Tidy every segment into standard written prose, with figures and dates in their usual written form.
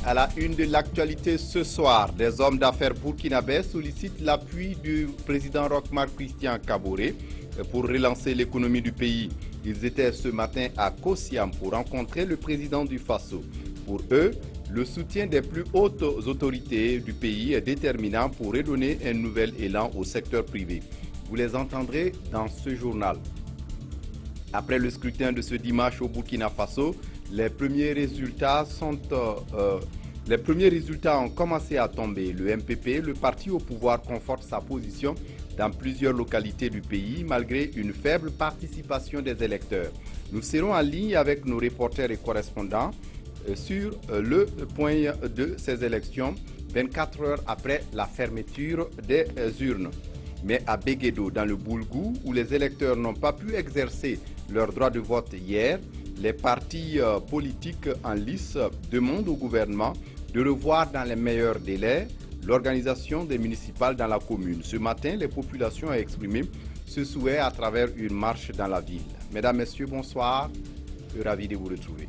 À la une de l'actualité ce soir, des hommes d'affaires burkinabés sollicitent l'appui du président Roch-Marc Christian Kaboré pour relancer l'économie du pays. Ils étaient ce matin à Kosiam pour rencontrer le président du Faso. Pour eux, le soutien des plus hautes autorités du pays est déterminant pour redonner un nouvel élan au secteur privé. Vous les entendrez dans ce journal. Après le scrutin de ce dimanche au Burkina Faso, les premiers résultats ont commencé à tomber. Le MPP, le parti au pouvoir, conforte sa position dans plusieurs localités du pays malgré une faible participation des électeurs. Nous serons en ligne avec nos reporters et correspondants sur le point de ces élections 24 heures après la fermeture des urnes. Mais à Béguédo, dans le Boulgou, où les électeurs n'ont pas pu exercer leur droit de vote hier, les partis politiques en lice demandent au gouvernement de revoir dans les meilleurs délais l'organisation des municipales dans la commune. Ce matin, les populations ont exprimé ce souhait à travers une marche dans la ville. Mesdames, Messieurs, bonsoir. Je suis ravi de vous retrouver.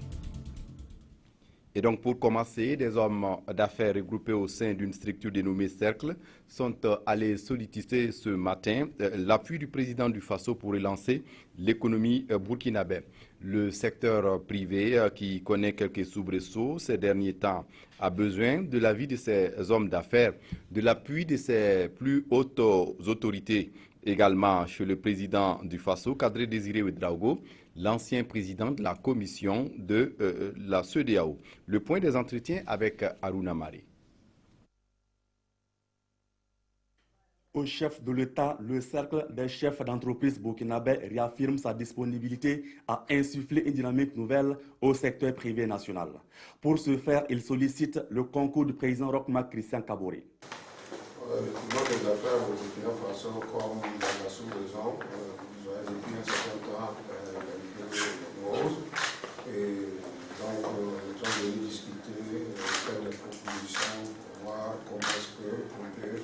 Et donc, pour commencer, des hommes d'affaires regroupés au sein d'une structure dénommée Cercle sont allés solliciter ce matin l'appui du président du Faso pour relancer l'économie burkinabé. Le secteur privé, qui connaît quelques soubresauts ces derniers temps, a besoin de l'avis de ces hommes d'affaires, de l'appui de ses plus hautes autorités. Également chez le président du Faso, Kadri Désiré Ouedraogo, l'ancien président de la commission de la CEDEAO. Le point des entretiens avec Aruna Mari. Au chef de l'État, le cercle des chefs d'entreprise burkinabé réaffirme sa disponibilité à insuffler une dynamique nouvelle au secteur privé national. Pour ce faire, il sollicite le concours du président Roch-Marc Christian Kaboré. Le climat des affaires au Burkina Faso, comme dans la sous-région, depuis un certain temps, est rose. Et donc, nous sommes venus discuter, faire des propositions, pour voir comment est-ce qu'on peut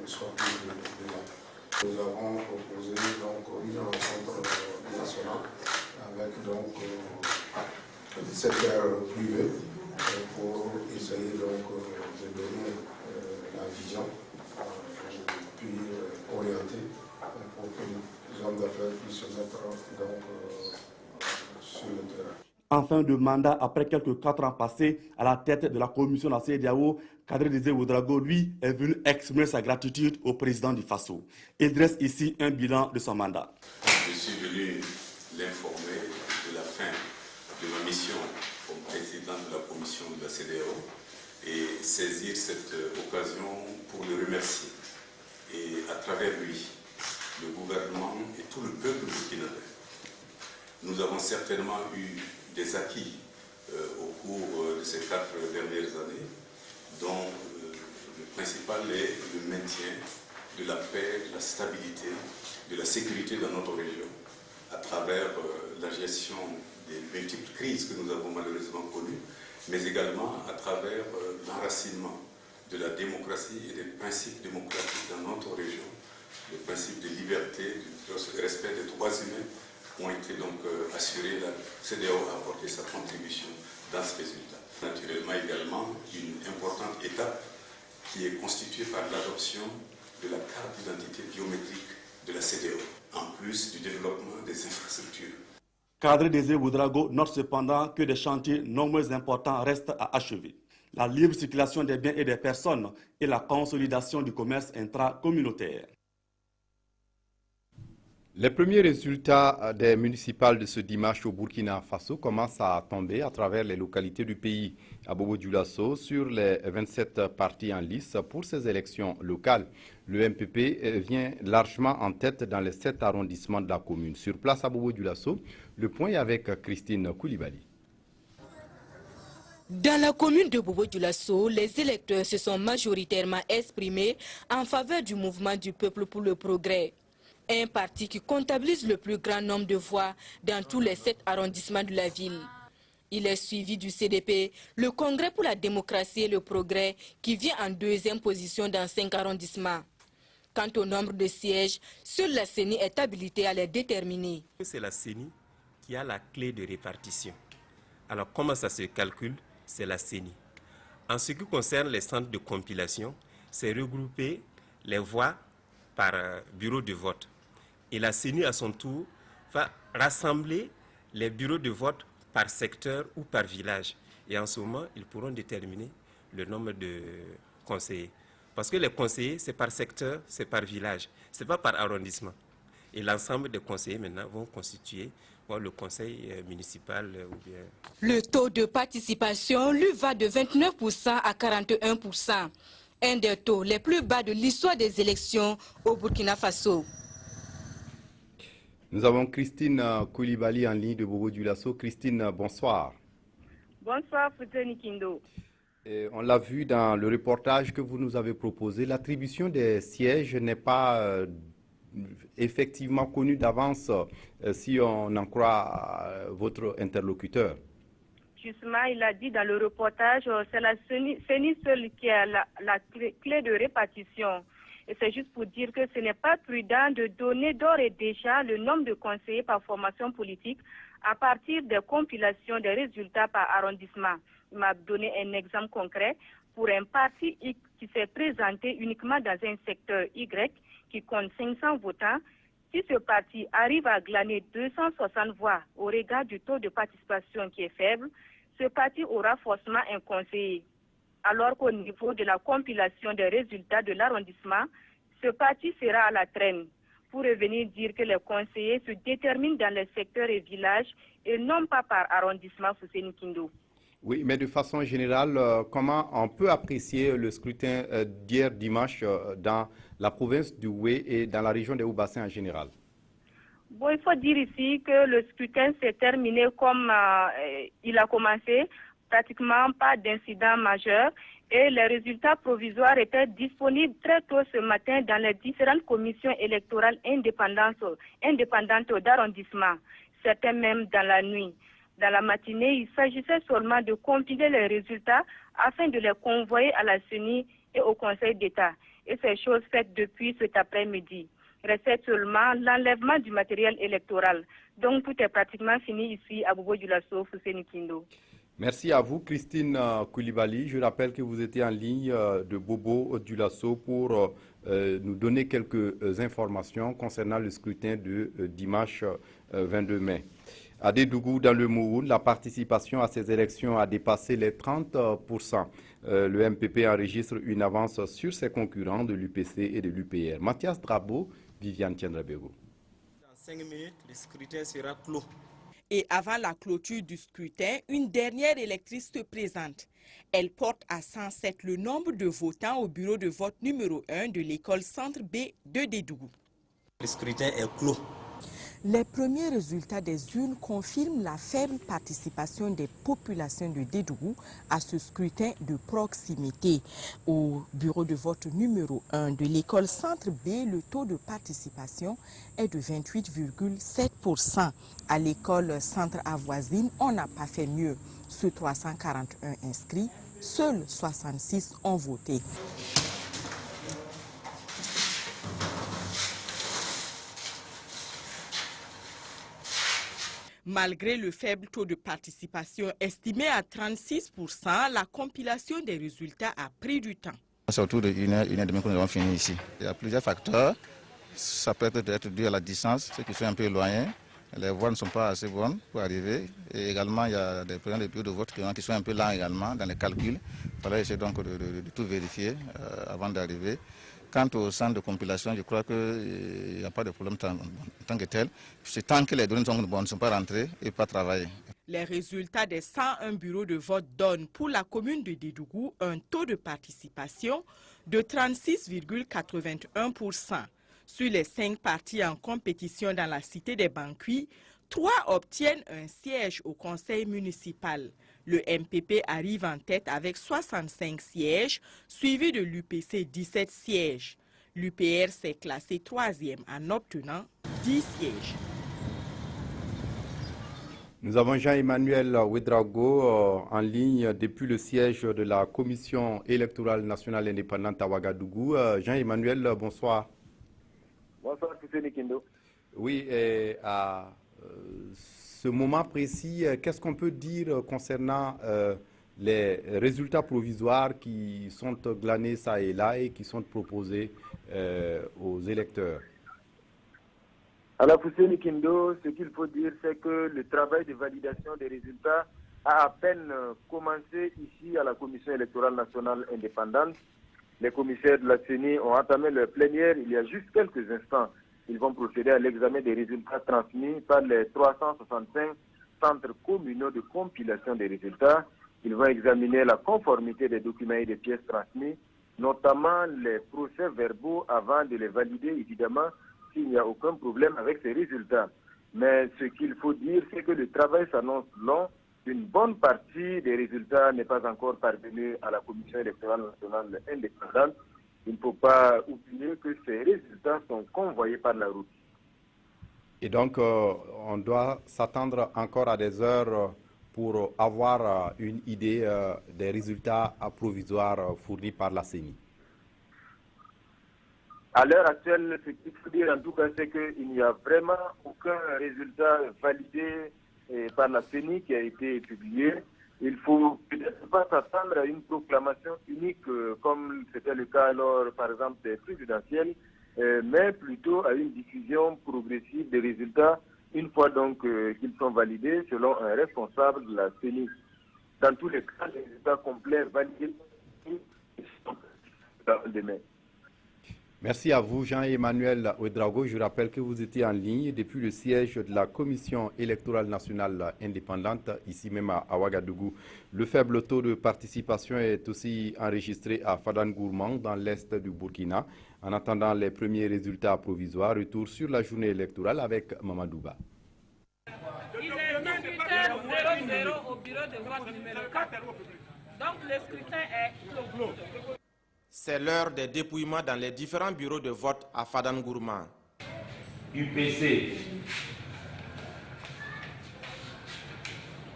sortir de là. Nous avons proposé donc, une rencontre nationale avec donc, le secteur privé pour essayer donc, de donner la vision puis orienter pour que les hommes d'affaires puissent se mettre donc, sur le terrain. En fin de mandat, après quelques 4 ans passés à la tête de la commission de la CEDEAO, Kadri Désiré Ouedraogo, lui, est venu exprimer sa gratitude au président du Faso. Il dresse ici un bilan de son mandat. Je suis venu l'informer de la fin de ma mission comme président de la commission de la CEDEAO et saisir cette occasion pour le remercier. Et à travers lui, le gouvernement et tout le peuple burkinabé. Nous avons certainement eu des acquis au cours de ces 4 dernières années, dont le principal est le maintien de la paix, de la stabilité, de la sécurité dans notre région, à travers la gestion des multiples crises que nous avons malheureusement connues, mais également à travers l'enracinement de la démocratie et des principes démocratiques dans notre région. Les principes de liberté, du respect des droits humains ont été donc assurés. La CEDEAO a apporté sa contribution dans ce résultat. Naturellement également une importante étape qui est constituée par l'adoption de la carte d'identité biométrique de la CEDEAO, en plus du développement des infrastructures. Kadri Désiré Ouedraogo note cependant que des chantiers non moins importants restent à achever. La libre circulation des biens et des personnes et la consolidation du commerce intracommunautaire. Les premiers résultats des municipales de ce dimanche au Burkina Faso commencent à tomber à travers les localités du pays. À Bobo-Dioulasso, sur les 27 partis en lice pour ces élections locales, le MPP vient largement en tête dans les 7 arrondissements de la commune. Sur place à Bobo-Dioulasso, le point est avec Christine Koulibaly. Dans la commune de Bobo-Dioulasso, les électeurs se sont majoritairement exprimés en faveur du mouvement du peuple pour le progrès. Un parti qui comptabilise le plus grand nombre de voix dans tous les 7 arrondissements de la ville. Il est suivi du CDP, le Congrès pour la démocratie et le progrès, qui vient en 2e position dans 5 arrondissements. Quant au nombre de sièges, seule la CENI est habilitée à les déterminer. C'est la CENI qui a la clé de répartition. Alors comment ça se calcule? C'est la CENI. En ce qui concerne les centres de compilation, c'est regrouper les voix par bureau de vote. Et la CENI, à son tour, va rassembler les bureaux de vote par secteur ou par village. Et en ce moment, ils pourront déterminer le nombre de conseillers. Parce que les conseillers, c'est par secteur, c'est par village, ce n'est pas par arrondissement. Et l'ensemble des conseillers maintenant vont constituer le conseil municipal. Le taux de participation lui va de 29% à 41%. Un des taux les plus bas de l'histoire des élections au Burkina Faso. Nous avons Christine Koulibaly en ligne de Bobo-Dioulasso. Christine, bonsoir. Bonsoir, Fouteni Kindo. On l'a vu dans le reportage que vous nous avez proposé, l'attribution des sièges n'est pas effectivement connue d'avance si on en croit votre interlocuteur. Justement, il a dit dans le reportage, c'est la CENI seule qui a la clé de répartition. Et c'est juste pour dire que ce n'est pas prudent de donner d'ores et déjà le nombre de conseillers par formation politique à partir des compilations des résultats par arrondissement. Il m'a donné un exemple concret pour un parti X qui s'est présenté uniquement dans un secteur Y qui compte 500 votants. Si ce parti arrive à glaner 260 voix au regard du taux de participation qui est faible, ce parti aura forcément un conseiller. Alors qu'au niveau de la compilation des résultats de l'arrondissement, ce parti sera à la traîne. Pour revenir dire que les conseillers se déterminent dans les secteurs et villages et non pas par arrondissement Fouseni Kindo. Oui, mais de façon générale, comment on peut apprécier le scrutin d'hier dimanche dans la province du Houé et dans la région des Hauts-Bassins en général? Bon, il faut dire ici que le scrutin s'est terminé comme il a commencé, pratiquement pas d'incident majeur. Et les résultats provisoires étaient disponibles très tôt ce matin dans les différentes commissions électorales indépendantes d'arrondissement, certains même dans la nuit. Dans la matinée, il s'agissait seulement de compiler les résultats afin de les convoyer à la CENI et au Conseil d'État. Et ces choses faites depuis cet après-midi. Restait seulement l'enlèvement du matériel électoral. Donc tout est pratiquement fini ici à Bobo-Dioulasso, Fouseni Kindo. Merci à vous, Christine Koulibaly. Je rappelle que vous étiez en ligne de Bobo-Dioulasso pour nous donner quelques informations concernant le scrutin de dimanche 22 mai. À Dédougou, dans le Mouhoun, la participation à ces élections a dépassé les 30%. Le MPP enregistre une avance sur ses concurrents de l'UPC et de l'UPR. Mathias Drabo, Viviane Tiendrabego. Dans 5 minutes, le scrutin sera clos. Et avant la clôture du scrutin, une dernière électrice se présente. Elle porte à 107 le nombre de votants au bureau de vote numéro 1 de l'école Centre B de Dédougou. Le scrutin est clos. Les premiers résultats des urnes confirment la faible participation des populations de Dédougou à ce scrutin de proximité. Au bureau de vote numéro 1 de l'école Centre B, le taux de participation est de 28,7%. À l'école Centre A voisine, on n'a pas fait mieux. Sur 341 inscrits, seuls 66 ont voté. Malgré le faible taux de participation estimé à 36%, la compilation des résultats a pris du temps. C'est autour de 1h, 1h30 que nous avons fini ici. Il y a plusieurs facteurs. Ça peut être dû à la distance, ce qui fait un peu éloigné. Les voies ne sont pas assez bonnes pour arriver. Et également, il y a des problèmes de bureaux de vote qui sont un peu lents également dans les calculs. Il fallait essayer donc de tout vérifier avant d'arriver. Quant au centre de compilation, je crois qu'il n'y a pas de problème en tant que tel. C'est tant que les données sont bonnes, ne sont pas rentrées et pas travaillées. Les résultats des 101 bureaux de vote donnent pour la commune de Dédougou un taux de participation de 36,81%. Sur les 5 partis en compétition dans la cité des Banquis, 3 obtiennent un siège au conseil municipal. Le MPP arrive en tête avec 65 sièges, suivi de l'UPC 17 sièges. L'UPR s'est classé 3e en obtenant 10 sièges. Nous avons Jean-Emmanuel Ouedraogo en ligne depuis le siège de la Commission électorale nationale indépendante à Ouagadougou. Jean-Emmanuel, bonsoir. Bonsoir, Fouseni Kindo. Oui, à ce moment précis, qu'est-ce qu'on peut dire concernant les résultats provisoires qui sont glanés ça et là et qui sont proposés aux électeurs? Alors, Fousseni Kindo, ce qu'il faut dire, c'est que le travail de validation des résultats a à peine commencé ici à la Commission électorale nationale indépendante. Les commissaires de la CENI ont entamé leur plénière il y a juste quelques instants. Ils vont procéder à l'examen des résultats transmis par les 365 centres communaux de compilation des résultats. Ils vont examiner la conformité des documents et des pièces transmis, notamment les procès-verbaux avant de les valider, évidemment, s'il n'y a aucun problème avec ces résultats. Mais ce qu'il faut dire, c'est que le travail s'annonce long. Une bonne partie des résultats n'est pas encore parvenue à la Commission électorale nationale indépendante. Il ne faut pas oublier que ces résultats sont convoyés par la route. Et donc, on doit s'attendre encore à des heures pour avoir une idée des résultats provisoires fournis par la CENI. À l'heure actuelle, ce qu'il faut dire en tout cas, c'est qu'il n'y a vraiment aucun résultat validé par la CENI qui a été publié. Il ne faut peut-être pas s'attendre à une proclamation unique comme c'était le cas alors, par exemple, des présidentielles, mais plutôt à une diffusion progressive des résultats une fois donc qu'ils sont validés selon un responsable de la CENI. Dans tous les cas, les résultats complets validés sont demain. Merci à vous, Jean-Emmanuel Ouedraogo. Je rappelle que vous étiez en ligne depuis le siège de la Commission électorale nationale indépendante, ici même à Ouagadougou. Le faible taux de participation est aussi enregistré à Fadangourmand, dans l'est du Burkina. En attendant les premiers résultats provisoires, retour sur la journée électorale avec Mamadouba. Il est 18h00 au bureau de vote numéro 4. Donc le scrutin est clos. C'est l'heure des dépouillements dans les différents bureaux de vote à Fadangourmand. UPC,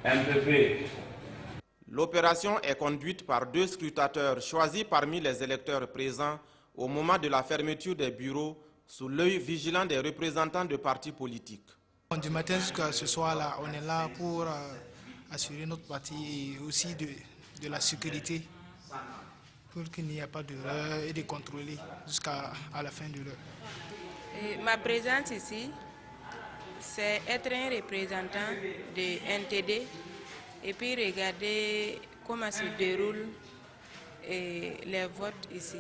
MPP. L'opération est conduite par 2 scrutateurs choisis parmi les électeurs présents au moment de la fermeture des bureaux sous l'œil vigilant des représentants de partis politiques. Du matin jusqu'à ce soir-là, on est là pour assurer notre parti et aussi de la sécurité, pour qu'il n'y ait pas d'erreur et de contrôler jusqu'à la fin de l'heure. Ma présence ici, c'est être un représentant de NTD et puis regarder comment se déroulent les votes ici.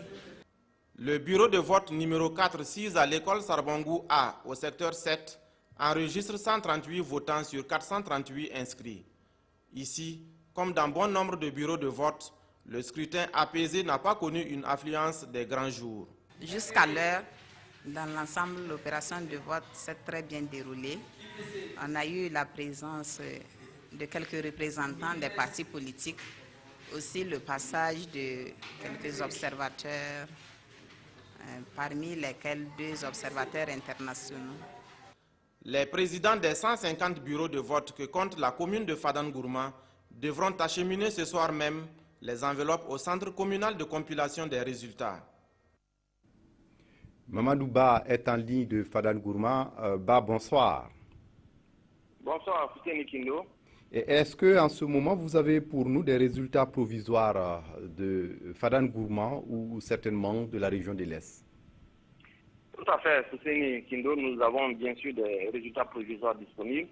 Le bureau de vote numéro 4-6 à l'école Sarbangou A, au secteur 7, enregistre 138 votants sur 438 inscrits. Ici, comme dans bon nombre de bureaux de vote, le scrutin apaisé n'a pas connu une affluence des grands jours. Jusqu'à l'heure, dans l'ensemble, l'opération de vote s'est très bien déroulée. On a eu la présence de quelques représentants des partis politiques, aussi le passage de quelques observateurs, parmi lesquels 2 observateurs internationaux. Les présidents des 150 bureaux de vote que compte la commune de Fadangourmand devront acheminer ce soir même les enveloppes au centre communal de compilation des résultats. Mamadou Ba est en ligne de Fadangourmand. Ba, bonsoir. Bonsoir, Fousseni Kindo. Est-ce qu'en ce moment, vous avez pour nous des résultats provisoires de Fadangourmand ou certainement de la région de l'Est? Tout à fait, Fousseni Kindo, nous avons bien sûr des résultats provisoires disponibles.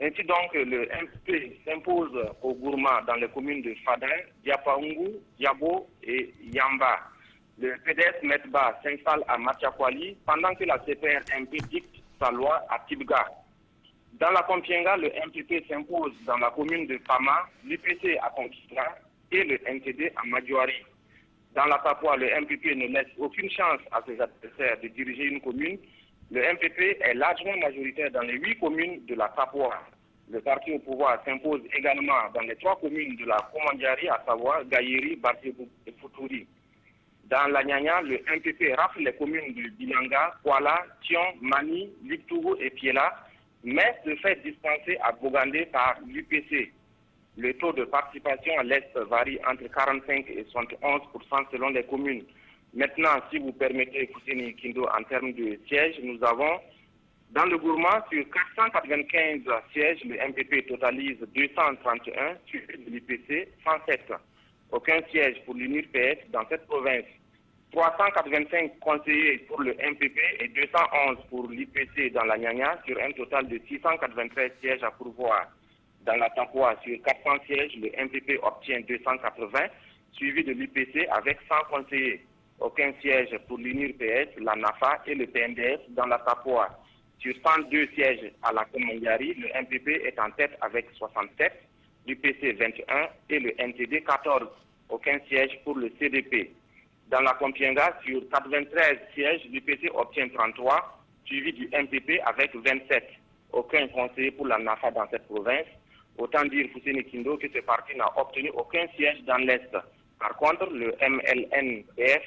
Ainsi donc, le MP s'impose au Gourma dans les communes de Fadin, Diapaungu, Diabo et Yamba. Le PDS Metba s'installe à Matiakwali pendant que la CPR-MP dicte sa loi à Tibga. Dans la Compiènga, le MPP s'impose dans la commune de Pama, l'UPC à Conquista et le NTD à Madjouari. Dans la Papua, le MPP ne laisse aucune chance à ses adversaires de diriger une commune. Le MPP est largement majoritaire dans les 8 communes de la Papua. Le parti au pouvoir s'impose également dans les 3 communes de la Komandiari, à savoir Gaïri, Bartébou et Futuri. Dans la Nyanya, le MPP rafle les communes de Bilanga, Kuala, Tion, Mani, Liptougou et Piela, mais se fait dispenser à Bogandé par l'UPC. Le taux de participation à l'Est varie entre 45 et 71% selon les communes. Maintenant, si vous permettez, Fousseni Kindo, en termes de sièges, nous avons Dans le Gourma, sur 495 sièges, le MPP totalise 231, suivi de l'UPC 107. Aucun siège pour l'UNIR-PS dans cette province. 385 conseillers pour le MPP et 211 pour l'IPC dans la Nyanya sur un total de 693 sièges à pourvoir. Dans la Tapoa, sur 400 sièges, le MPP obtient 280, suivi de l'IPC avec 100 conseillers. Aucun siège pour l'UNIR-PS, la NAFA et le PNDS dans la Tapoa. Sur 102 sièges à la Komangari, le MPP est en tête avec 67, l'UPC 21 et le NTD 14. Aucun siège pour le CDP. Dans la Kompienga, sur 93 sièges, l'UPC obtient 33, suivi du MPP avec 27. Aucun conseiller pour la NAFA dans cette province. Autant dire, Fousseni Kindo, que ce parti n'a obtenu aucun siège dans l'Est. Par contre, le MLNPF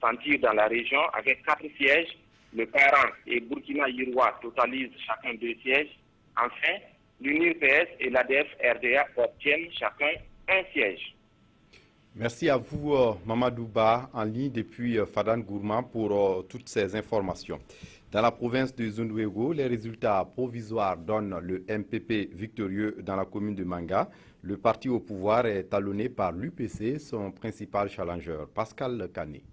s'en tire dans la région avec 4 sièges. Le Parent et Burkina Yiroua totalisent chacun 2 sièges. Enfin, l'UNIR-PS et l'ADF-RDA obtiennent chacun 1 siège. Merci à vous, Mamadouba, en ligne depuis Fadan Gourma pour toutes ces informations. Dans la province de Zunwego, les résultats provisoires donnent le MPP victorieux dans la commune de Manga. Le parti au pouvoir est talonné par l'UPC, son principal challenger, Pascal Kané.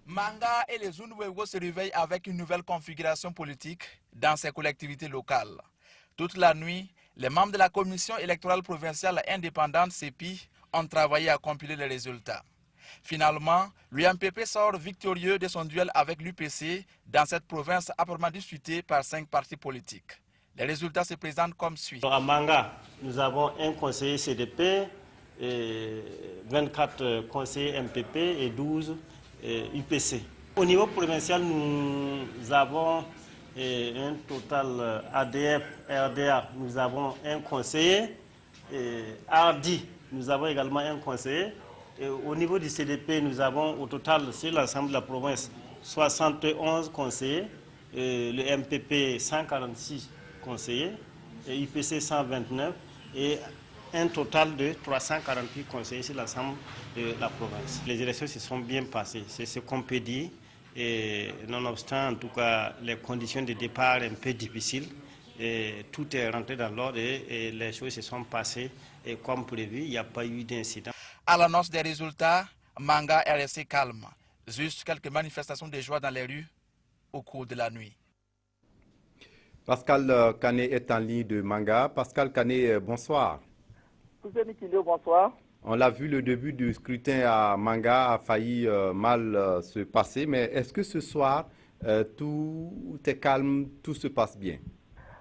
Manga et les Zunwego se réveillent avec une nouvelle configuration politique dans ces collectivités locales. Toute la nuit, les membres de la commission électorale provinciale indépendante CEPI ont travaillé à compiler les résultats. Finalement, l'UMPP sort victorieux de son duel avec l'UPC dans cette province âprement disputée par 5 partis politiques. Les résultats se présentent comme suit. À Manga, nous avons un conseiller CDP, 24 conseillers MPP et 12 UPC. Au niveau provincial, nous avons un total ADF, RDA, nous avons un conseiller, ARDI, nous avons également un conseiller. Et au niveau du CDP, nous avons au total, sur l'ensemble de la province, 71 conseillers, le MPP 146 conseillers, et UPC 129, et un total de 348 conseillers sur l'ensemble de la province. Les élections se sont bien passées, c'est ce qu'on peut dire, et nonobstant en tout cas les conditions de départ un peu difficiles, et tout est rentré dans l'ordre et les choses se sont passées et comme prévu, il n'y a pas eu d'incident. À l'annonce des résultats, Manga est resté calme. Juste quelques manifestations de joie dans les rues au cours de la nuit. Pascal Kané est en ligne de Manga. Pascal Kané, bonsoir. Bonsoir. On l'a vu, le début du scrutin à Manga a failli mal se passer, mais est-ce que ce soir, tout est calme, tout se passe bien?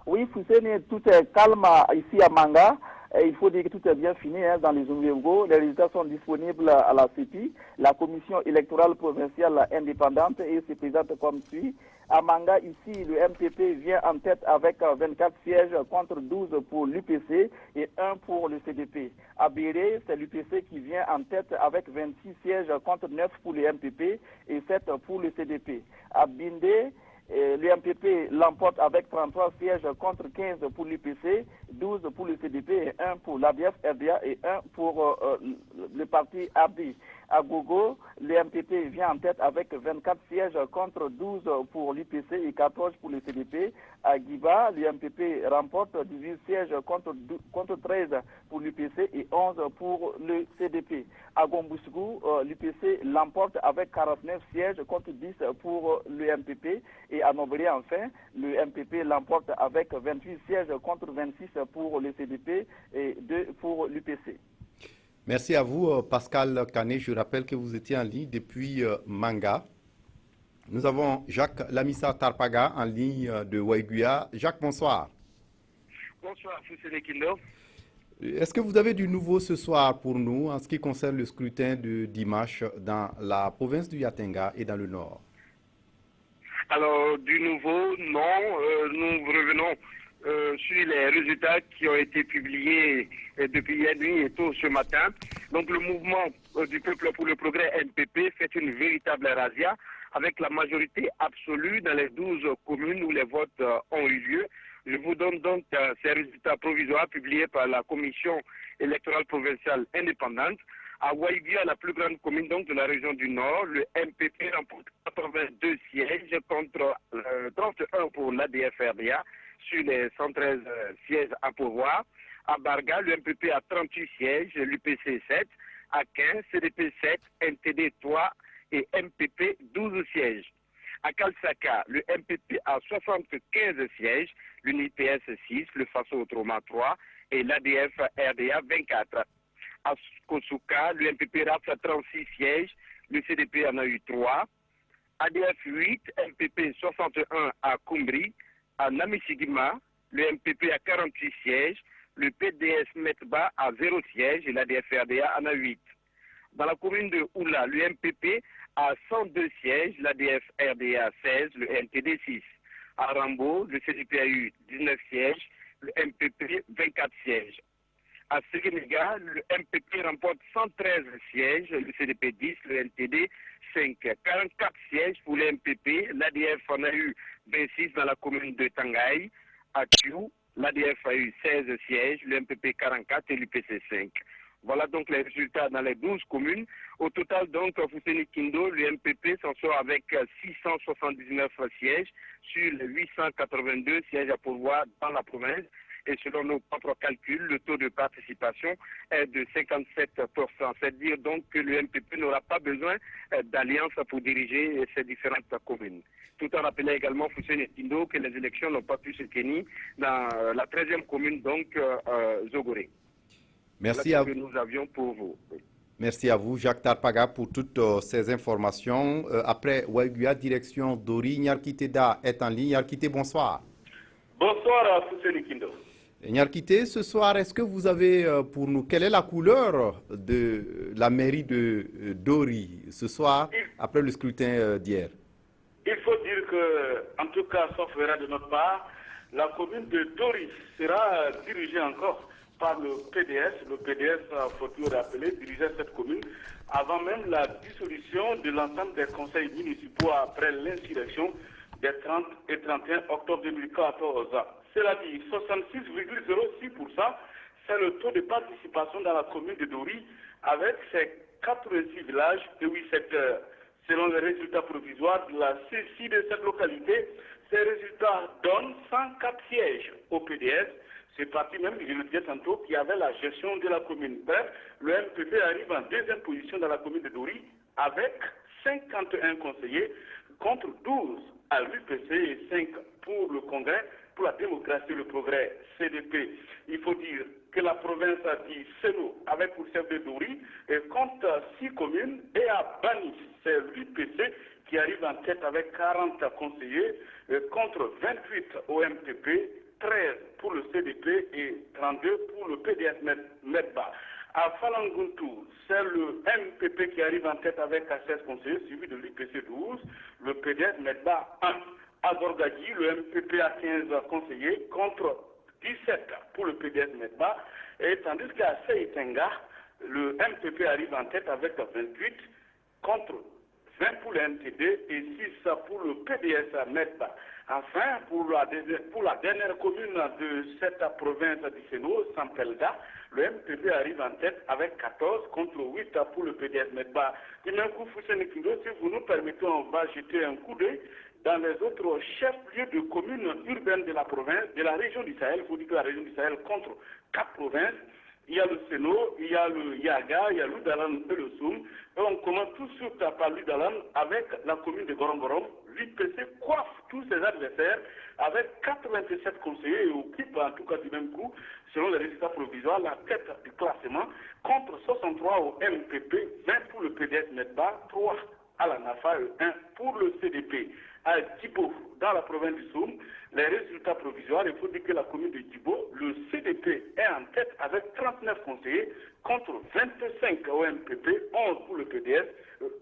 Oui, Fousseni, tout est calme ici à Manga. Et il faut dire que tout est bien fini dans les Zunwego. Les résultats sont disponibles à la CEPI, la commission électorale provinciale indépendante, et se présente comme suit. À Manga, ici, le MPP vient en tête avec 24 sièges contre 12 pour l'UPC et 1 pour le CDP. À Béré, c'est l'UPC qui vient en tête avec 26 sièges contre 9 pour le MPP et 7 pour le CDP. À Bindé, le MPP l'emporte avec 33 sièges contre 15 pour l'UPC, 12 pour le CDP et 1 pour l'ADF, RDA et 1 pour le parti ABDI. À Gogo, le MPP vient en tête avec 24 sièges contre 12 pour l'UPC et 14 pour le CDP. À Guiba, le MPP remporte 18 sièges contre 13 pour l'UPC et 11 pour le CDP. À Gombousgou, l'UPC l'emporte avec 49 sièges contre 10 pour le MPP. Et à Nobré, enfin, le MPP l'emporte avec 28 sièges contre 26 pour le CDP et 2 pour l'UPC. Merci à vous, Pascal Kané. Je rappelle que vous étiez en ligne depuis Manga. Nous avons Jacques Lamissa Tarpaga en ligne de Waiguya. Jacques, bonsoir. Bonsoir, Fousseni Kindo. Est-ce que vous avez du nouveau ce soir pour nous en ce qui concerne le scrutin de dimanche dans la province du Yatenga et dans le nord? Alors, du nouveau, non. Nous revenons sur les résultats qui ont été publiés depuis hier nuit et tôt ce matin. Donc, le mouvement du peuple pour le progrès MPP fait une véritable razzia avec la majorité absolue dans les 12 communes où les votes ont eu lieu. Je vous donne donc ces résultats provisoires publiés par la commission électorale provinciale indépendante. À Waiguya, la plus grande commune donc de la région du Nord, le MPP remporte 82 sièges contre 31 pour l'ADF-RDA sur les 113 sièges à pourvoir. À Barga, l'UMPP a 38 sièges, l'UPC 7, à 15, CDP 7, NTD 3 et MPP 12 sièges. À Kalsaka, le MPP a 75 sièges, l'UNIPS 6, le FASO Troma 3 et l'ADF-RDA 24. À Kosuka, le MPP rafle 36 sièges, le CDP en a eu 3. ADF 8, MPP 61 à Kumbri. À Namisigima, le MPP a 48 sièges, le PDS Metba a 0 siège et l'ADF-RDA en a 8. Dans la commune de Oula, le MPP a 102 sièges, l'ADF-RDA 16, le NTD 6. À Rambo, le CDP a eu 19 sièges, le MPP 24 sièges. À Séguénéga, le MPP remporte 113 sièges, le CDP 10, le NTD 5. 44 sièges pour le MPP, l'ADF en a eu 26 dans la commune de Tangaï. À Thiou, l'ADF a eu 16 sièges, le MPP 44 et l'UPC 5. Voilà donc les résultats dans les 12 communes. Au total, donc, Fousseni Kindo, le MPP s'en sort avec 679 sièges sur les 882 sièges à pourvoir dans la province. Et selon nos propres calculs, le taux de participation est de 57%. C'est-à-dire donc que le MPP n'aura pas besoin d'alliance pour diriger ces différentes communes. Tout en rappelant également, Fousseni Kindo, que les élections n'ont pas pu se tenir dans la 13e commune, donc Zogoré. Merci à vous. Que nous avions pour vous. Merci à vous, Jacques Tarpaga, pour toutes ces informations. Après Ouaguia, direction Dori, Nyarkiteda est en ligne. Nyarkité, bonsoir. Bonsoir à Fousseni Kindo. Nyarkité, ce soir, est-ce que vous avez pour nous, quelle est la couleur de la mairie de Dori ce soir, après le scrutin d'hier? Il faut dire que, en tout cas, sauf erreur de notre part, la commune de Dori sera dirigée encore par le PDS. Le PDS, faut-il le rappeler, dirigeait cette commune avant même la dissolution de l'ensemble des conseils municipaux après l'insurrection des 30 et 31 octobre 2014. Cela dit, 66,06%, c'est le taux de participation dans la commune de Dori avec ses 86 villages et 8 secteurs. Selon les résultats provisoires de la CECI de cette localité, ces résultats donnent 104 sièges au PDS. C'est parti même, je le disais tantôt, qui avait la gestion de la commune. Bref, le MPP arrive en deuxième position dans la commune de Dori avec 51 conseillers contre 12 à l'UPC et 5 pour le Congrès pour la démocratie et le progrès, CDP. Il faut dire que la province a dit Seno avec pour chef de Dori et compte 6 communes et à Bani, c'est l'UPC qui arrive en tête avec 40 conseillers contre 28 au MPP, 13 pour le CDP et 32 pour le PDS Medba. À Falanguntu, c'est le MPP qui arrive en tête avec 16 conseillers, suivi de l'UPC 12, le PDS Medba 1. À Gorgadji, le MPP a 15 conseillers contre 17 pour le PDS Medba. Et tandis qu'à Seitenga, le MPP arrive en tête avec 28 contre 20 pour le NTD et 6 pour le PDS Medba. Enfin, pour la dernière commune de cette province du Sénat, Sampelga, le MPP arrive en tête avec 14 contre 8 pour le PDS Medba. Du même coup, Fousseni Kindo, si vous nous permettez, on va jeter un coup d'œil dans les autres chefs-lieux de communes urbaines de la province, de la région du Sahel. Il faut dire que la région du Sahel contre 4 provinces. Il y a le Sénat, il y a le Yaga, il y a l'Udalan et le Soum. Et on commence tout de suite par l'Udalan avec la commune de Gorongorom. L'UPC coiffe tous ses adversaires avec 87 conseillers et occupe en tout cas du même coup, selon les résultats provisoires, la tête du classement contre 63 au MPP, 20 pour le PDS Medba, 3 à la NAFA et 1 pour le CDP. À Djibo, dans la province du Soum, les résultats provisoires, il faut dire que la commune de Djibo, le CDP est en tête avec 39 conseillers contre 25 au MPP, 11 pour le PDS,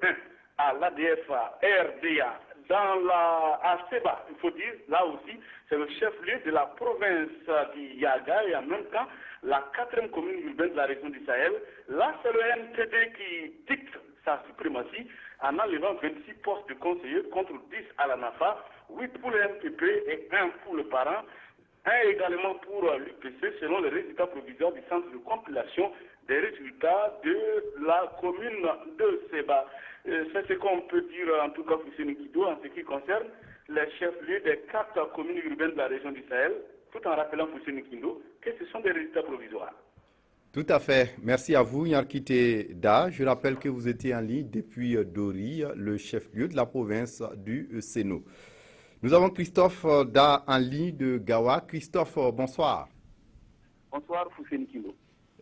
1 à l'ADF RDA. À Seba, il faut dire, là aussi, c'est le chef-lieu de la province du Yaga et en même temps, la 4e commune urbaine de la région du Sahel. Là, c'est le MTD qui dicte sa suprématie en enlevant 26 postes de conseillers contre 10 à la NAFA, 8 pour le MPP et 1 pour le parent, 1 également pour l'UPC selon les résultats provisoires du centre de compilation des résultats de la commune de Seba. C'est ce qu'on peut dire en tout cas pour Sénékido en ce qui concerne les chefs-lieux des 4 communes urbaines de la région du Sahel, tout en rappelant pour Sénékido que ce sont des résultats provisoires. Tout à fait. Merci à vous, Nyarkite Da. Je rappelle que vous étiez en ligne depuis Dori, le chef-lieu de la province du Sénou. Nous avons Christophe Da en ligne de Gawa. Christophe, bonsoir. Bonsoir, Fousseni Kilo.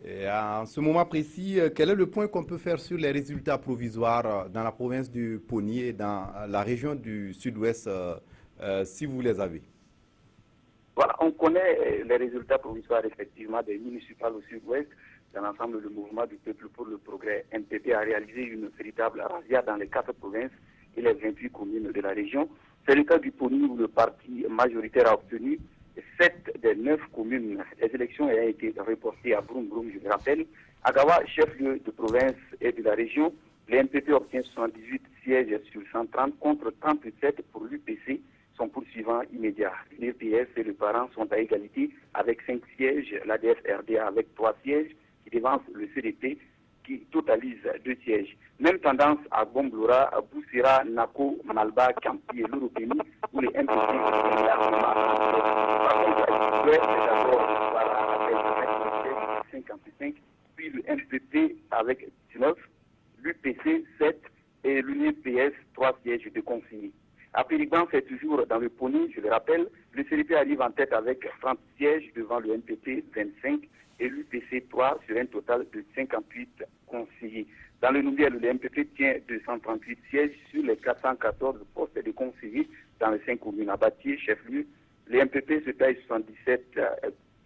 Et en ce moment précis, quel est le point qu'on peut faire sur les résultats provisoires dans la province du Poni et dans la région du sud-ouest, si vous les avez? Voilà, on connaît les résultats provisoires effectivement des municipales au sud-ouest. Dans l'ensemble, le mouvement du peuple pour le progrès, MPP, a réalisé une véritable razzia dans les 4 provinces et les 28 communes de la région. C'est le cas du Poni où le parti majoritaire a obtenu 7 des 9 communes. Les élections ayant été reportées à Broum Broum, je le rappelle. À Gawa, chef-lieu de province et de la région, le MPP obtient 78 sièges sur 130 contre 37 pour l'UPC. Son poursuivant immédiat. L'UPS et le parent sont à égalité avec 5 sièges, l'ADF-RDA avec 3 sièges qui devancent le CDP qui totalise 2 sièges. Même tendance à Gomblora, à Boussira, Nako, Manalba, Kampi et l'Europénie où les MPP sont largement avec 55, puis le MPP avec 19, l'UPC 7 et l'UNPS 3 sièges de conseillers. À Pérignan, c'est toujours dans le Poni, je le rappelle, le CDP arrive en tête avec 30 sièges devant le MPP 25 et l'UPC 3 sur un total de 58 conseillers. Dans le Nouvel, le MPP tient 238 sièges sur les 414 postes de conseillers dans les 5 communes. À Batier, chef-lieu, le MPP se taille 77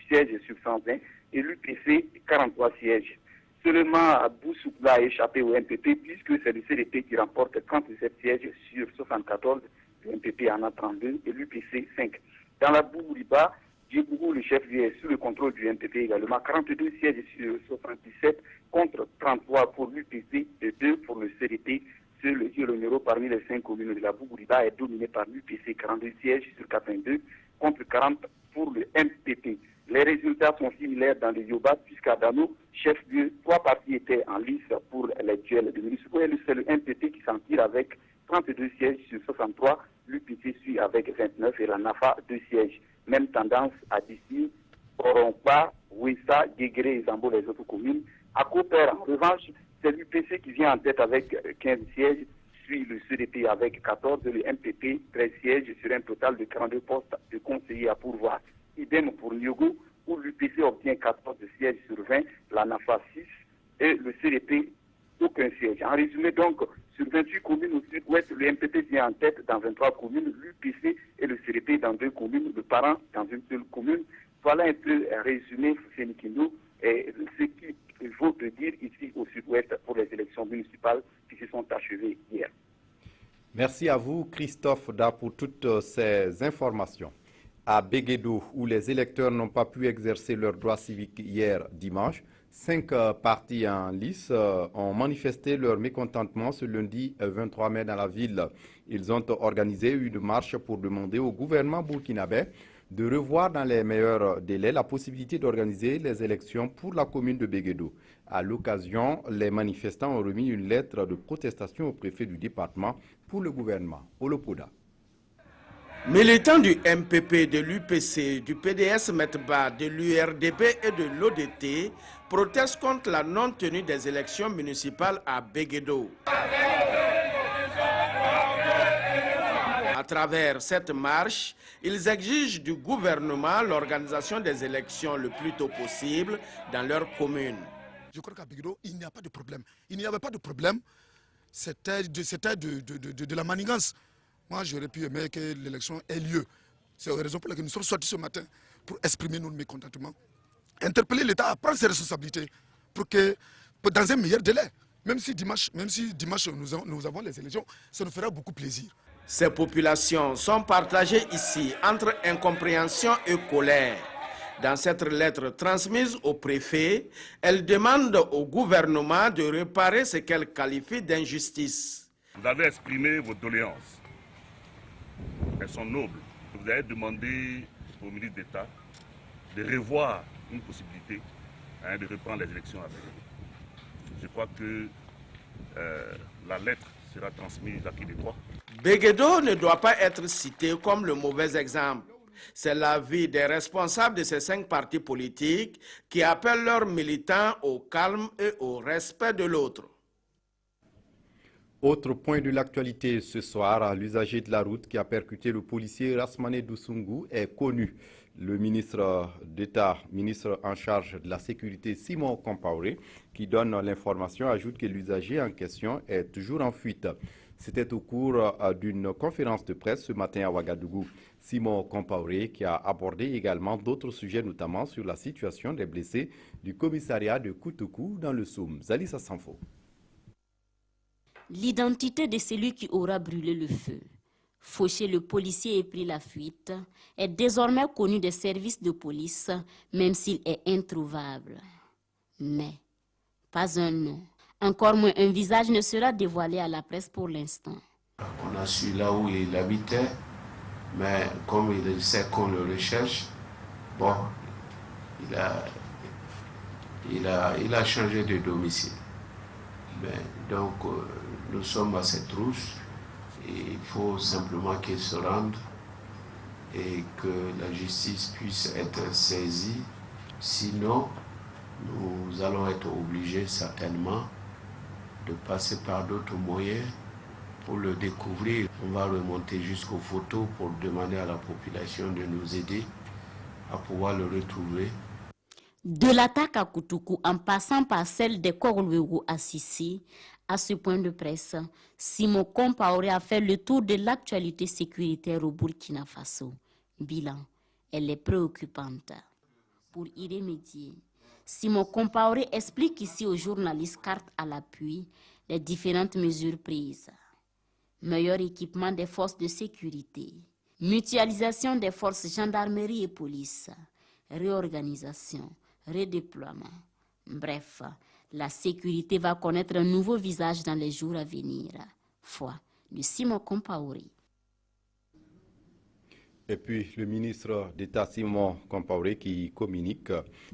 sièges sur 120 et l'UPC 43 sièges. Seulement Boussoukla a échappé au MPP puisque c'est le CDP qui remporte 37 sièges sur 74, le MPP en a 32 et l'UPC 5. Dans la Bougouliba, Djibougou, le chef-lieu, est sous le contrôle du MPP également, 42 sièges sur 77 contre 33 pour l'UPC et 2 pour le CDP. Seul le numéro parmi les 5 communes de la Bougouliba est dominé par l'UPC, 42 sièges sur 82 contre 40 pour le MPP. Les résultats sont similaires dans les Yoba, puisqu'à Dano, chef-lieu, 3 partis étaient en lice pour les duels de municipaux. C'est le MPP qui s'en tire avec 32 sièges sur 63. L'UPC suit avec 29 et la NAFA 2 sièges. Même tendance à Dissi, Orompa, Ouessa, Guégré et Zambo, les autres communes. À Cooper, en revanche, c'est l'UPC qui vient en tête avec 15 sièges, suit le CDP avec 14 et le MPP 13 sièges sur un total de 42 postes de conseillers à pourvoir. Idem pour Nyogo, où l'UPC obtient 14 sièges sur 20, la NAFA 6 et le CDP aucun siège. En résumé donc, sur 28 communes au sud-ouest, le MPP vient en tête dans 23 communes, l'UPC et le CDP dans 2 communes, le parent dans une seule commune. Voilà un peu un résumé, Sénikindo, et ce qu'il faut te dire ici au sud-ouest pour les élections municipales qui se sont achevées hier. Merci à vous, Christophe Da, pour toutes ces informations. À Béguédo, où les électeurs n'ont pas pu exercer leurs droits civiques hier dimanche, 5 partis en lice ont manifesté leur mécontentement ce lundi 23 mai dans la ville. Ils ont organisé une marche pour demander au gouvernement burkinabé de revoir dans les meilleurs délais la possibilité d'organiser les élections pour la commune de Béguédo. À l'occasion, les manifestants ont remis une lettre de protestation au préfet du département pour le gouvernement, Olopoda. Militants du MPP, de l'UPC, du PDS Metba, de l'URDP et de l'ODT protestent contre la non-tenue des élections municipales à Béguédo. À travers cette marche, ils exigent du gouvernement l'organisation des élections le plus tôt possible dans leur commune. Je crois qu'à Béguédo, il n'y a pas de problème. Il n'y avait pas de problème, c'était de la manigance. Moi, j'aurais pu aimer que l'élection ait lieu. C'est la raison pour laquelle nous sommes sortis ce matin pour exprimer notre mécontentement. Interpeller l'État à prendre ses responsabilités pour que, dans un meilleur délai, même si dimanche nous avons les élections, ça nous fera beaucoup plaisir. Ces populations sont partagées ici entre incompréhension et colère. Dans cette lettre transmise au préfet, elles demandent au gouvernement de réparer ce qu'elles qualifient d'injustice. Vous avez exprimé vos doléances. Elles sont nobles. Vous avez demandé au ministre d'État de revoir une possibilité de reprendre les élections à venir. Je crois que la lettre sera transmise à qui de droit. Béguédo ne doit pas être cité comme le mauvais exemple. C'est l'avis des responsables de ces 5 partis politiques qui appellent leurs militants au calme et au respect de l'autre. Autre point de l'actualité ce soir, l'usager de la route qui a percuté le policier Rasmane Doussungou est connu. Le ministre d'État, ministre en charge de la sécurité Simon Compaoré, qui donne l'information, ajoute que l'usager en question est toujours en fuite. C'était au cours d'une conférence de presse ce matin à Ouagadougou. Simon Compaoré qui a abordé également d'autres sujets, notamment sur la situation des blessés du commissariat de Koutoukou dans le Soum. Zalissa Sanfo. L'identité de celui qui aura brûlé le feu, fauché le policier et pris la fuite, est désormais connue des services de police, même s'il est introuvable. Mais pas un nom, encore moins un visage ne sera dévoilé à la presse pour l'instant. On a su là où il habitait, mais comme il sait qu'on le recherche, bon, il a changé de domicile. Mais donc, nous sommes à cette trousse. Et il faut simplement qu'il se rende et que la justice puisse être saisie. Sinon, nous allons être obligés certainement de passer par d'autres moyens pour le découvrir. On va remonter jusqu'aux photos pour demander à la population de nous aider à pouvoir le retrouver. De l'attaque à Koutoukou en passant par celle des Korlouérou à Sissi, à ce point de presse, Simon Compaoré a fait le tour de l'actualité sécuritaire au Burkina Faso. Bilan, elle est préoccupante. Pour y remédier, Simon Compaoré explique ici aux journalistes carte à l'appui les différentes mesures prises. Meilleur équipement des forces de sécurité, mutualisation des forces gendarmerie et police, réorganisation, redéploiement. Bref, la sécurité va connaître un nouveau visage dans les jours à venir. Foi de Simon Compaoré. Et puis le ministre d'État Simon Compaoré qui communique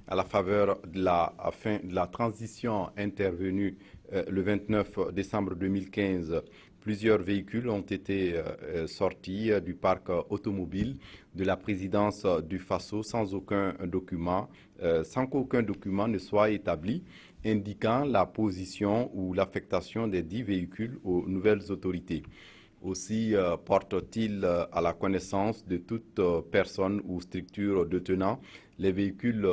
à la faveur de la fin de la transition intervenue le 29 décembre 2015. Plusieurs véhicules ont été sortis du parc automobile de la présidence du Faso sans qu'aucun document ne soit établi indiquant la position ou l'affectation des 10 véhicules aux nouvelles autorités. Aussi porte-t-il à la connaissance de toute personne ou structure détenant les véhicules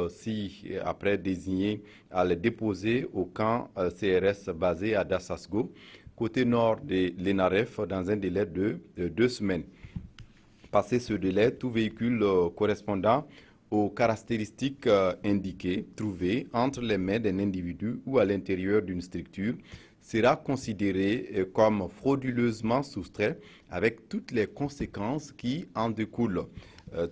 après désignés à les déposer au camp CRS basé à Dassasgo, côté nord de l'ENAREF, dans un délai de 2 semaines. Passé ce délai, tout véhicule correspondant aux caractéristiques indiquées, trouvées entre les mains d'un individu ou à l'intérieur d'une structure, sera considéré comme frauduleusement soustrait avec toutes les conséquences qui en découlent. En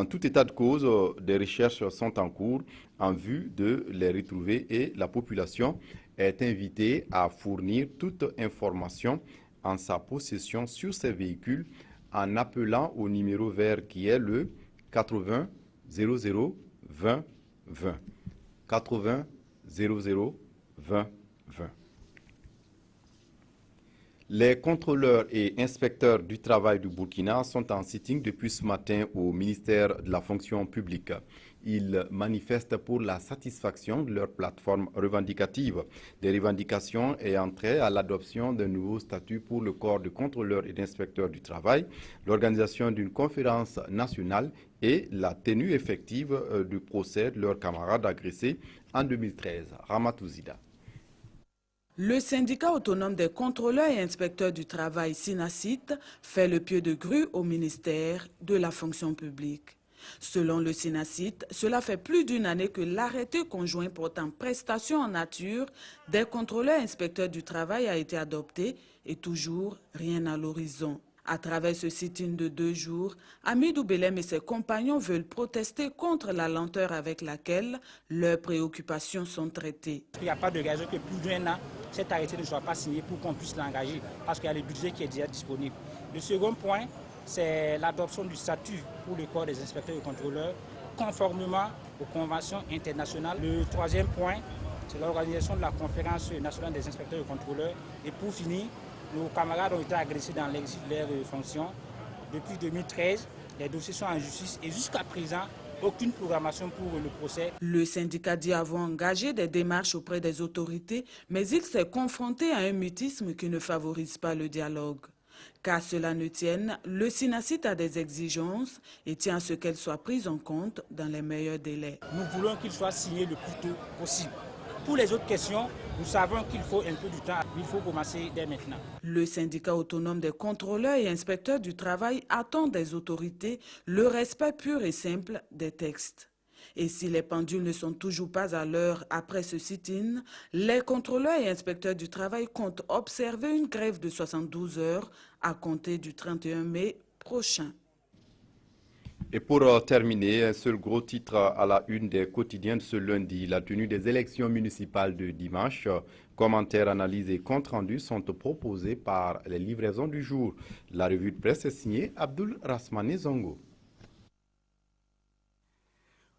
tout état de cause, des recherches sont en cours en vue de les retrouver et la population est invitée à fournir toute information en sa possession sur ces véhicules en appelant au numéro vert qui est le 80 00 20 20. 80 00 20 20. Les contrôleurs et inspecteurs du travail du Burkina sont en sitting depuis ce matin au ministère de la fonction publique. Ils manifestent pour la satisfaction de leur plateforme revendicative. Des revendications ayant trait à l'adoption d'un nouveau statut pour le corps de contrôleurs et d'inspecteurs du travail, l'organisation d'une conférence nationale et la tenue effective du procès de leurs camarades agressés en 2013. Ramatouzida. Le syndicat autonome des contrôleurs et inspecteurs du travail SINACIT fait le pied de grue au ministère de la fonction publique. Selon le SINACIT, cela fait plus d'une année que l'arrêté conjoint portant prestation en nature des contrôleurs et inspecteurs du travail a été adopté et toujours rien à l'horizon. À travers ce sit-in de 2 jours, Amidou Belem et ses compagnons veulent protester contre la lenteur avec laquelle leurs préoccupations sont traitées. Il n'y a pas de raison que plus d'un an, cet arrêté ne soit pas signé pour qu'on puisse l'engager, parce qu'il y a le budget qui est déjà disponible. Le second point, c'est l'adoption du statut pour le corps des inspecteurs et contrôleurs, conformément aux conventions internationales. Le troisième point, c'est l'organisation de la conférence nationale des inspecteurs et contrôleurs. Et pour finir, nos camarades ont été agressés dans l'exercice de leurs fonctions. Depuis 2013, les dossiers sont en justice et jusqu'à présent, aucune programmation pour le procès. Le syndicat dit avoir engagé des démarches auprès des autorités, mais il s'est confronté à un mutisme qui ne favorise pas le dialogue. Qu'à cela ne tienne, le SYNACIT a des exigences et tient à ce qu'elles soient prises en compte dans les meilleurs délais. Nous voulons qu'il soit signé le plus tôt possible. Pour les autres questions, nous savons qu'il faut un peu du temps. Il faut commencer dès maintenant. Le syndicat autonome des contrôleurs et inspecteurs du travail attend des autorités le respect pur et simple des textes. Et si les pendules ne sont toujours pas à l'heure après ce sit-in, les contrôleurs et inspecteurs du travail comptent observer une grève de 72 heures à compter du 31 mai prochain. Et pour terminer, un seul gros titre à la une des quotidiens de ce lundi, la tenue des élections municipales de dimanche. Commentaires, analyses et comptes rendus sont proposés par les livraisons du jour. La revue de presse est signée Abdul Rasmane Zongo.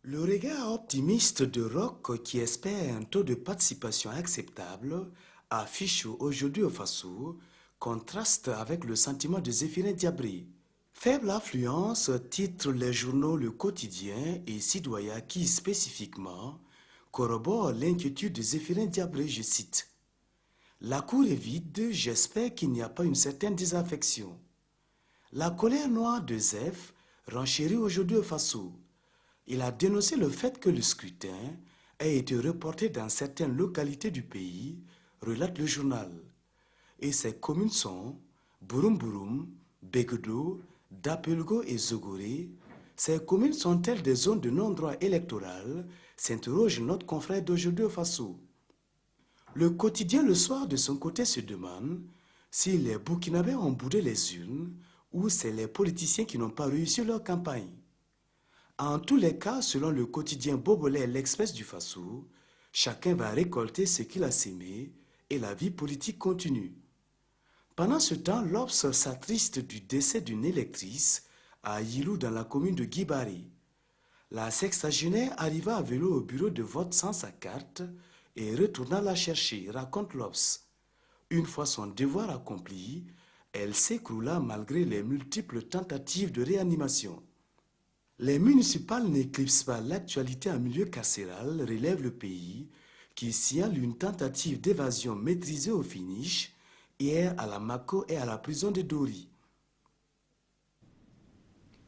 Le regard optimiste de Roch, qui espère un taux de participation acceptable, affiche aujourd'hui au Faso, contraste avec le sentiment de Zéphirin Diabré. Faible affluence, titrent les journaux Le Quotidien et Citoyen qui, spécifiquement, corroborent l'inquiétude de Zéphirin Diabré, je cite. « La cour est vide, j'espère qu'il n'y a pas une certaine désaffection. » La colère noire de Zef renchérit aujourd'hui au Faso. Il a dénoncé le fait que le scrutin ait été reporté dans certaines localités du pays, relate le journal. Et ces communes sont Burum, Beguedo, Dapelgo et Zogoré. Ces communes sont-elles des zones de non-droit électoral, s'interroge notre confrère d'aujourd'hui au Faso. Le quotidien Le Soir de son côté se demande si les Burkinabés ont boudé les urnes ou c'est les politiciens qui n'ont pas réussi leur campagne. En tous les cas, selon le quotidien Bobolais l'Express du Faso, chacun va récolter ce qu'il a sémé et la vie politique continue. Pendant ce temps, l'Obs s'attriste du décès d'une électrice à Yilou dans la commune de Guibari. La sexagénaire arriva à vélo au bureau de vote sans sa carte et retourna la chercher, raconte l'Obs. Une fois son devoir accompli, elle s'écroula malgré les multiples tentatives de réanimation. Les municipales n'éclipsent pas l'actualité en milieu carcéral, relève le pays, qui signale une tentative d'évasion maîtrisée au finish, hier à la Mako et à la prison de Dori.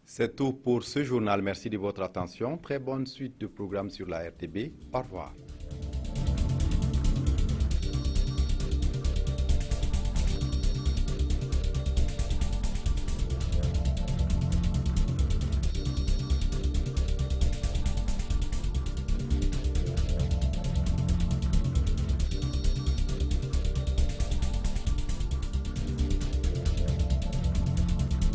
C'est tout pour ce journal. Merci de votre attention. Très bonne suite de programmes sur la RTB. Au revoir.